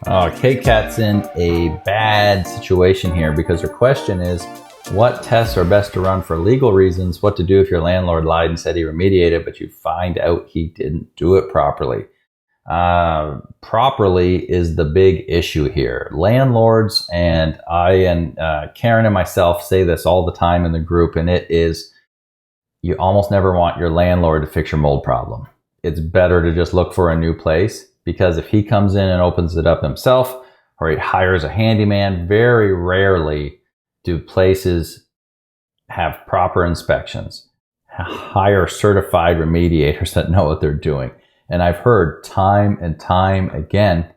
K-Cat's in a bad situation here because her question is, what tests are best to run for legal reasons? What to do if your landlord lied and said he remediated, but you find out he didn't do it properly? Properly is the big issue here. Landlords, and I and Karen and myself say this all the time in the group, and it is, you almost never want your landlord to fix your mold problem. It's better to just look for a new place, because if he comes in and opens it up himself, or he hires a handyman, very rarely do places have proper inspections, hire certified remediators that know what they're doing. And I've heard time and time again,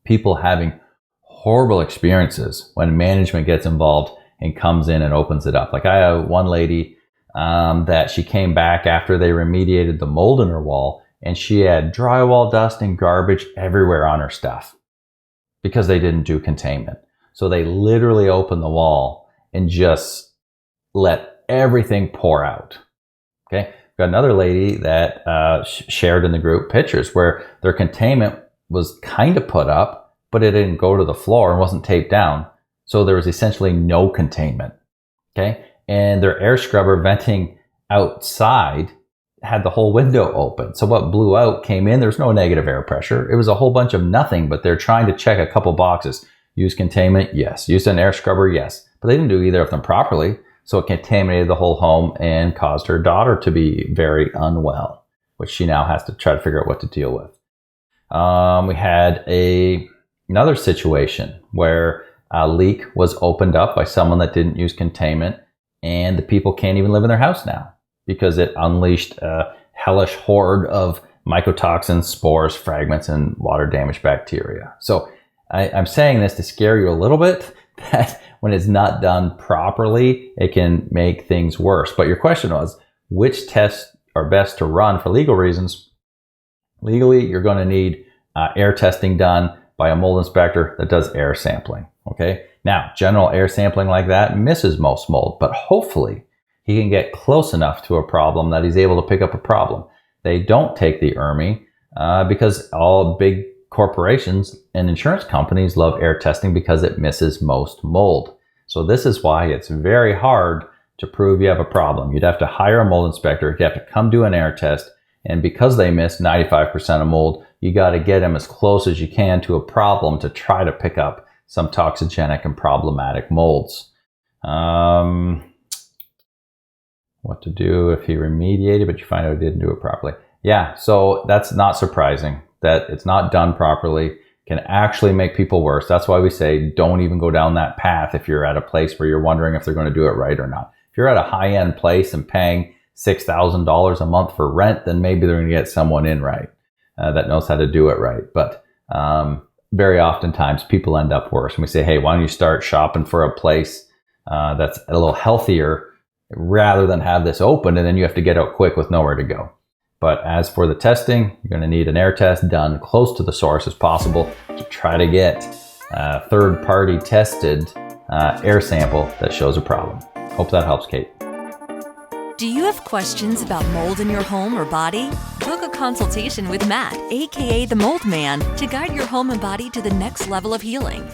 people having horrible experiences when management gets involved and comes in and opens it up. Like I have one lady that she came back after they remediated the mold in her wall, and she had drywall dust and garbage everywhere on her stuff because they didn't do containment. So they literally opened the wall and just let everything pour out. Okay. Got another lady that shared in the group pictures where their containment was kind of put up, but it didn't go to the floor and wasn't taped down. So there was essentially no containment. Okay. And their air scrubber venting outside had the whole window open. So what blew out came in. There's no negative air pressure. It was a whole bunch of nothing, but they're trying to check a couple boxes. Use containment? Yes. Use an air scrubber? Yes. But they didn't do either of them properly. So it contaminated the whole home and caused her daughter to be very unwell, which she now has to try to figure out what to deal with. We had another situation where a leak was opened up by someone that didn't use containment, and the people can't even live in their house now because it unleashed a hellish horde of mycotoxins, spores, fragments, and water damaged bacteria. So I'm saying this to scare you a little bit, that when it's not done properly, it can make things worse. But your question was, which tests are best to run for legal reasons? Legally, you're going to need air testing done by a mold inspector that does air sampling. Okay. Now, general air sampling like that misses most mold, but hopefully he can get close enough to a problem that he's able to pick up a problem. They don't take the ERMI because all big corporations and insurance companies love air testing because it misses most mold. So this is why it's very hard to prove you have a problem. You'd have to hire a mold inspector. You have to come do an air test. And because they miss 95% of mold, you got to get them as close as you can to a problem to try to pick up some toxigenic and problematic molds. What to do if he remediated, but you find out he didn't do it properly. Yeah, so that's not surprising that it's not done properly. Can actually make people worse. That's why we say don't even go down that path if you're at a place where you're wondering if they're going to do it right or not. If you're at a high-end place and paying $6,000 a month for rent, then maybe they're going to get someone in right that knows how to do it right. But very oftentimes people end up worse. And we say, hey, why don't you start shopping for a place that's a little healthier rather than have this open and then you have to get out quick with nowhere to go. But as for the testing, you're going to need an air test done close to the source as possible to try to get a third-party tested air sample that shows a problem. Hope that helps, Kate. Do you have questions about mold in your home or body? Book a consultation with Matt, aka the Mold Man, to guide your home and body to the next level of healing.